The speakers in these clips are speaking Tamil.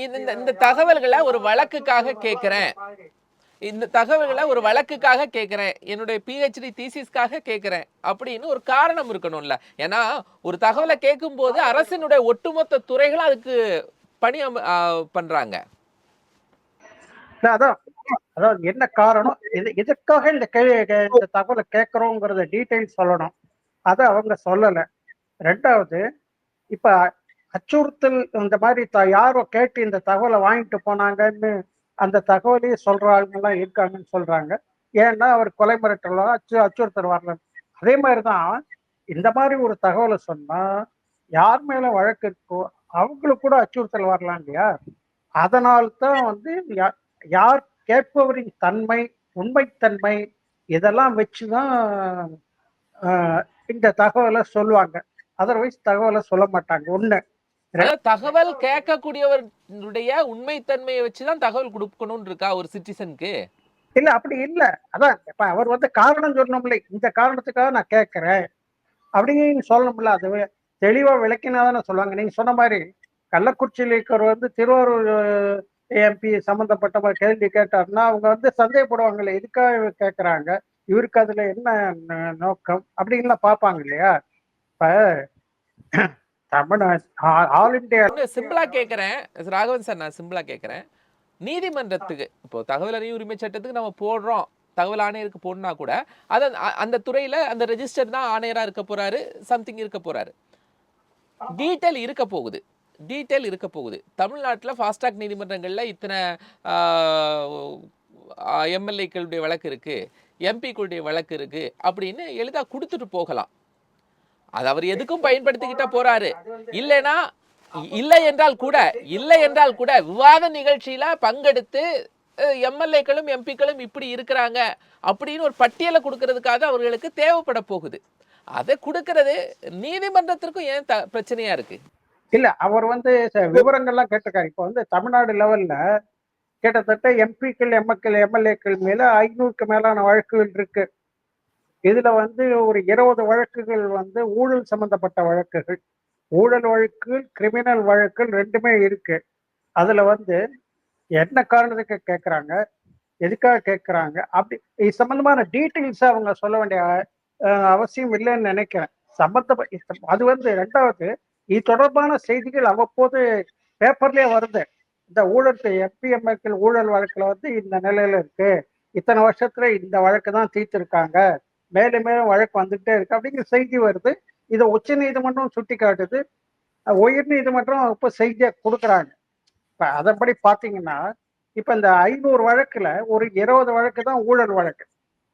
இந்த தகவல்களை ஒரு வழக்குக்காக கேட்கிறேன், இந்த தகவல்களை ஒரு வழக்குக்காக கேட்கிறேன், என்னுடைய பிஹெச்டி தீசிஸ்க்காக கேட்கிறேன் அப்படின்னு ஒரு காரணம் இருக்கணும்ல. ஏன்னா ஒரு தகவலை கேட்கும் போது அரசினுடைய ஒட்டுமொத்த துறைகளும் அதுக்கு பணி பண்றாங்க. அதான் அதாவது என்ன காரணம், எதுக்காக இந்த தகவலை கேட்கிறோங்கிறத டீட்டெயில் சொல்லணும். அதை அவங்க சொல்லல. ரெண்டாவது, இப்ப அச்சுறுத்தல் இந்த மாதிரி யாரோ கேட்டு இந்த தகவலை வாங்கிட்டு போனாங்கன்னு அந்த தகவலையே சொல்றாங்க எல்லாம் இருக்காங்கன்னு சொல்றாங்க. ஏன்னா அவர் கொலை மிரட்டலாம் அச்சுறுத்தல் வரல. அதே மாதிரிதான் இந்த மாதிரி ஒரு தகவலை சொன்னா யார் மேல வழக்கு இருக்கோ அவங்களுக்கு கூட அச்சுறுத்தல் வரலாம் இல்லையா? அதனால்தான் வந்து யார் கேட்பவரின் தன்மை, உண்மைத்தன்மை இதெல்லாம் வச்சுதான் இந்த தகவலை சொல்லுவாங்க. அதர்வைஸ் தகவலை சொல்ல மாட்டாங்க. ஒண்ணு, தகவல் கேட்கக்கூடியவருடைய உண்மைத்தன்மையை வச்சுதான் தகவல் கொடுக்கணும்னு இருக்கா ஒரு சிட்டிசனுக்கு? இல்ல அப்படி இல்ல. அதான் இப்ப அவர் வந்து காரணம் சொல்லணும்ல, இந்த காரணத்துக்காக நான் கேட்கிறேன் அப்படின்னு சொல்லணும்ல. அது தெளிவா விளக்கினாதானே சொல்லுவாங்க. நீங்க சொன்ன மாதிரி கள்ளக்குறிச்சியில் இருக்கிறவர் வந்து திருவாரூர் எம்பி சம்பந்தப்பட்ட கேள்வி கேட்டாருன்னா அவங்க வந்து சந்தேகப்படுவாங்கல்ல, எதுக்காக கேட்கறாங்க, இவருக்கு அதுல என்ன நோக்கம் அப்படின்லாம் பார்ப்பாங்க இல்லையா? இப்ப தமிழ்நாடு ஆல் இந்தியா சிம்பிளா கேட்கிறேன் ராகவன் சார், நான் சிம்பிளா கேட்கிறேன். நீதிமன்றத்துக்கு இப்போ தகவல் அறியும் உரிமை சட்டத்துக்கு நம்ம போடுறோம், தகவல் ஆணையருக்கு போடனா கூட அதை அந்த துறையில அந்த ரெஜிஸ்டர் தான் ஆணையரா இருக்க போறாரு, சம்திங் இருக்க போறாரு, டீட்டெயில் இருக்க போகுது, டீட்டெயில் இருக்க போகுது. தமிழ்நாட்டில் ஃபாஸ்ட்ராக் நீதிமன்றங்களில் இத்தனை எம்எல்ஏக்களுடைய வழக்கு இருக்கு, எம்பிக்களுடைய வழக்கு இருக்கு அப்படின்னு எளிதாக கொடுத்துட்டு போகலாம். அது அவர் எதுக்கும் பயன்படுத்திக்கிட்ட போறாரு. இல்லைன்னா இல்லை என்றால் கூட விவாத நிகழ்ச்சியில பங்கெடுத்து எம்எல்ஏக்களும் எம்பிக்களும் இப்படி இருக்கிறாங்க அப்படின்னு ஒரு பட்டியலை கொடுக்கறதுக்காக அவர்களுக்கு தேவைப்பட போகுது. அதை கொடுக்கறது நீதிமன்றத்திற்கும் ஏன் பிரச்சனையா இருக்கு? இல்ல, அவர் வந்து விவரங்கள்லாம் கேட்டிருக்காரு. இப்போ வந்து தமிழ்நாடு லெவல்ல கிட்டத்தட்ட எம்பிக்கள் எம்எல்ஏக்கள் மேல 500க்கு மேலான வழக்குகள் இருக்கு. இதுல வந்து ஒரு 20 வழக்குகள் வந்து ஊழல் சம்பந்தப்பட்ட வழக்குகள், ஊழல் வழக்குகள், கிரிமினல் வழக்குகள் ரெண்டுமே இருக்கு. அதுல வந்து என்ன காரணத்துக்கு கேட்கறாங்க, எதுக்காக கேட்கறாங்க, அப்படி இது சம்பந்தமான டீட்டெயில்ஸ் அவங்க சொல்ல வேண்டிய அவசியம் இல்லைன்னு நினைக்கிறேன். அது வந்து ரெண்டாவது, இது தொடர்பான செய்திகள் அவ்வப்போது பேப்பர்லயே வருது. இந்த ஊழல் எம்பிஎம்எல்கள் ஊழல் வழக்குல வந்து இந்த நிலையில இருக்கு, இத்தனை வருஷத்துல இந்த வழக்கு தான் தீர்த்திருக்காங்க, மேலும் மேலும் வழக்கு வந்துகிட்டே இருக்கு அப்படிங்கிற செய்தி வருது. இதை உச்ச நீதிமன்றம் சுட்டி காட்டுது, உயர் நீதிமன்றம் இப்ப செய்தியை கொடுக்குறாங்க. இப்ப அதன்படி பாத்தீங்கன்னா இப்ப இந்த 500 வழக்குல ஒரு 20 வழக்கு தான் ஊழல் வழக்கு.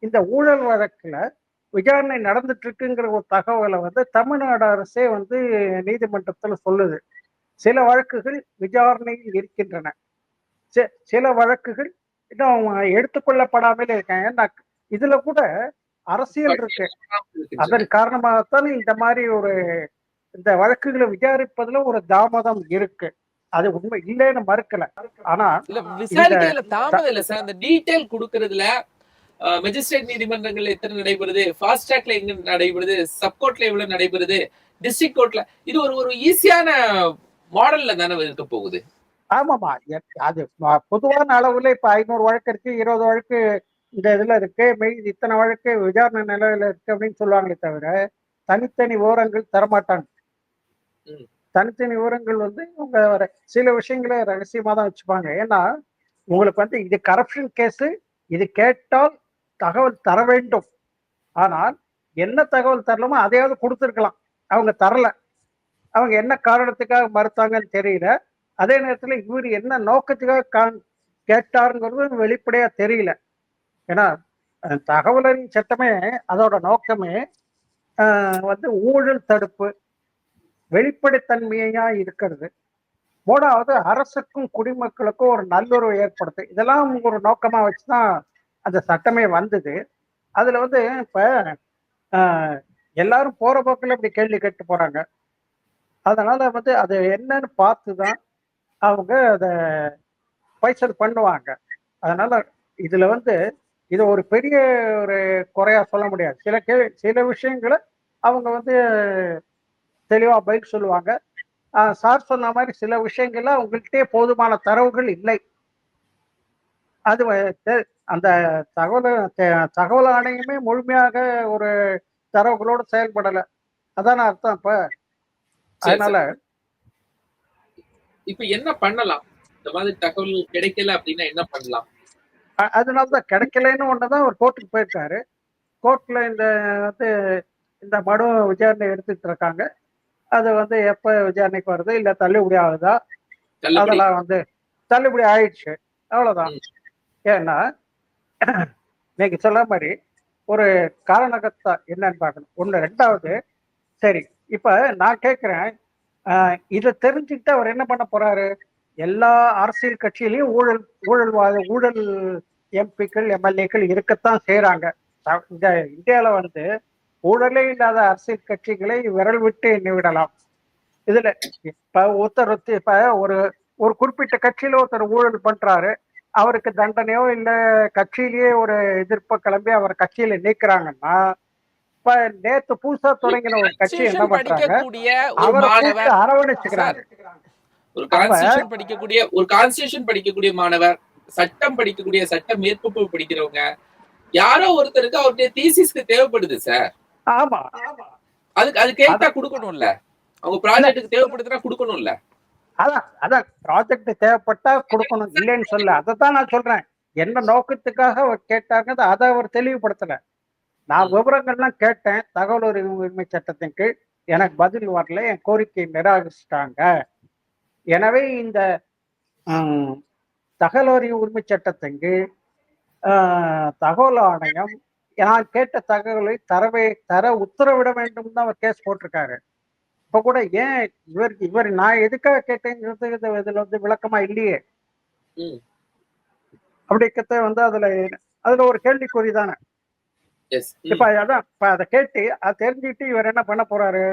இந்த ஊழல் வழக்குல விசாரணை நடந்துட்டு இருக்குங்கிற ஒரு தகவலை வந்து தமிழ்நாடு அரசே வந்து நீதிமன்றத்துல சொல்லுது. சில வழக்குகள் விசாரணையில் இருக்கின்றன, சில வழக்குகள் இன்னும் எடுத்துக்கொள்ளப்படாமல் இருக்காங்க. இதுல கூட அரசியல் இருக்கு. அதன் காரணமாகத்தான் இந்த மாதிரி ஒரு இந்த வழக்குகளை விசாரிப்பதுல ஒரு தாமதம் இருக்கு. அது உண்மை இல்லைன்னு மறுக்கல. ஆனா விசாரிக்கையில தாமதம் இல்ல சார், அந்த டீடைல் கொடுக்கறதுல மெஜிஸ்ட்ரேட் நீதிமன்றங்கள்ல எத்தனை நடைபெறுது, ஃபாஸ்ட் ட்ராக்ல எங்க நடைபெறுது, சப்கோர்ட்ல எவ்வளவு நடைபெறுது, டிஸ்ட்ரிக்ட் கோர்ட்ல, இது ஒரு ஈஸியான மாடல்ல தானே இருக்க போகுது. ஆமாமா, அது பொதுவான அளவுல இப்ப 500 வழக்கு இருக்கு, 20 வழக்கு இந்த இதுல இருக்கு, இத்தனை வழக்கு விசாரணை நிலையில இருக்கு அப்படின்னு சொல்லுவாங்களே தவிர தனித்தனி விவரங்கள் தரமாட்டாங்க. தனித்தனி விவரங்கள் வந்து அவங்க சில விஷயங்களை ரகசியமா தான் வச்சுப்பாங்க. ஏன்னா உங்களுக்கு வந்து இது கரப்ஷன் கேஸ், இது கேட்டால் தகவல் தர வேண்டும். ஆனால் என்ன தகவல் தரலாமோ அதையாவது கொடுத்துருக்கலாம், அவங்க தரல. அவங்க என்ன காரணத்துக்காக மறுத்தாங்கன்னு தெரியல. அதே நேரத்துல இவர் என்ன நோக்கத்துக்காக கேட்டாருங்கிறது வெளிப்படையா தெரியல. ஏன்னா தகவல் அறியும் சட்டமே அதோட நோக்கமே வந்து ஊழல் தடுப்பு, வெளிப்படைத்தன்மையா இருக்கிறது. மூணாவது, அரசுக்கும் குடிமக்களுக்கும் ஒரு நல்லுறவு ஏற்படுத்து. இதெல்லாம் ஒரு நோக்கமா வச்சுதான் அந்த சட்டமே வந்தது. அதுல வந்து இப்ப எல்லாரும் போற போக்கில் இப்படி கேள்வி கேட்டு போறாங்க. அதனால வந்து அது என்னன்னு பார்த்துதான் அவங்க அதை பைசல் பண்ணுவாங்க. அதனால இதுல வந்து இதை ஒரு பெரிய ஒரு குறையா சொல்ல முடியாது. சில விஷயங்களை அவங்க வந்து தெளிவா பதில் சொல்லுவாங்க. சார் சொன்ன மாதிரி சில விஷயங்கள்ல உங்கள்கிட்டயே போதுமான தரவுகள் இல்லை. அது அந்த தகவல் ஆணையமே முழுமையாக ஒரு தரவுகளோட செயல்படல. அதான அர்த்தம் இப்ப. சரி அதனால சார். இப்ப என்ன பண்ணலாம்? இந்த மாதிரி தகவல் கிடைக்கல அப்படின்னா என்ன பண்ணலாம்? அதனாலதான் கிடைக்கலன்னு ஒண்ணுதான் அவர் கோர்ட்டுக்கு போயிருக்காரு. கோர்ட்ல வந்து இந்த மனு விசாரணை எடுத்துட்டு இருக்காங்க. அது வந்து எப்ப விசாரணைக்கு வருது இல்ல தள்ளுபடி ஆகுதா, தள்ளுபடி. அதெல்லாம் வந்து தள்ளுபடி ஆயிடுச்சு. அவ்வளவுதான். ம். ஏன்னா நீங்க சொல்ற மாதிரி ஒரு காரணகர்த்தா என்னன்னு பார்க்கணும். ஒண்ணு. ரெண்டாவது, சரி, இப்ப நான் கேட்கிறேன், இதை தெரிஞ்சுக்கிட்டு அவர் என்ன பண்ண போறாரு? எல்லா அரசியல் கட்சியிலையும் ஊழல் எம்பிக்கள் எம்எல்ஏக்கள் இருக்கத்தான் செய்யறாங்க. இந்த இந்தியால வந்து ஊழலே இல்லாத அரசியல் கட்சிகளை விரல் விட்டு எண்ணிவிடலாம். இதுல இப்ப இப்ப ஒரு ஒரு குறிப்பிட்ட கட்சியில ஒருத்தர் ஊழல் பண்றாரு, அவருக்கு தண்டனையோ இல்ல கட்சியிலேயே ஒரு எதிர்ப்ப கிளம்பி அவர் கட்சியில நீக்குறாங்கன்னா, இப்ப நேத்து புதுசா தொடங்கின ஒரு கட்சி என்ன கான்ஸ்டிடியூஷன் பண்றாங்க, படிக்கக்கூடிய ஒரு அவரை கூப்பிட்டு மாணவர் அரவணைச்சுக்கிறாங்க. சார், ஒரு அப்ப கான்ஸ்டிடியூஷன் படிக்கக்கூடிய மாணவர், சட்டம் படிக்கக்கூடிய சட்ட மேற்படிப்பு படிக்கிறவங்க, யாரோ ஒருத்தருக்கு அவருடைய தீசிஸ்க்கு தேவைப்படுது சார். ஆமா, அதுக்கு அது கேட்டா அதான் கொடுக்கணும்ல. அவங்க இல்ல ப்ராஜெக்ட்டுக்கு தேவைப்படுதுன்னா கொடுக்கணும்ல. அதான் அதான் ப்ராஜெக்ட் தேவைப்பட்டா கொடுக்கணும், இல்லைன்னு சொல்ல. அதைத்தான் நான் சொல்றேன். என்ன நோக்கத்துக்காக அவர் கேட்டாங்க அதை அவர் தெளிவுபடுத்தல. நான் ம். விவரங்கள்லாம் கேட்டேன். தகவல் உரிமை சட்டத்தின் கீழ் எனக்கு பதில் வரல, என் கோரிக்கையை நிராகரிச்சிட்டாங்க. எனவே இந்த ம், தகவல் உரிமை சட்டத்தின் கீழ் தகவல் ஆணையம் நான் கேட்ட தகவலை தர உத்தரவிட வேண்டும் தான் அவர் கேஸ் போட்டிருக்காரு. இப்ப கூட ஏன் இவர் நான் எதுக்காக கேட்டேங்கிறது இதுல வந்து விளக்கமா இல்லையே. ம். அப்படிக்கத்த வந்து அதுல அதுல ஒரு கேள்விக்குறி தானே. எஸ். இப்ப ம். அதான் இப்ப அதை கேட்டு அதை தெரிஞ்சுட்டு இவர் என்ன பண்ண போறாரு?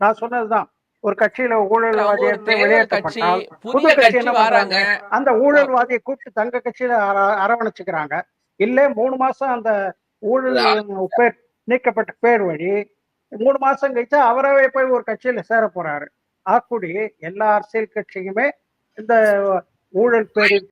நான் சொன்னதுதான், ஒரு கட்சியில அவங்க ஒரு ஊழல்வாதியத்தை தேர்தல் கட்சி, வெளியேற்றப்பட்டால் புது புதிய கட்சி கட்சி என்ன பண்றாங்க? வராங்க. அந்த அ ஊழல்வாதியை கூப்பிட்டு தங்க கட்சியில அரவணைச்சுக்கிறாங்க. இல்ல 3 மாசம் அந்த ஊழல் ரா பேர் நீக்கப்பட்ட பேர் வழி 3 மாசம் கழிச்சு அவரவே போய் ஒரு கட்சியில சேர போறாரு. ஆக்குடி எல்லா அரசியல் கட்சியுமே இந்த ஊழல் பேரில்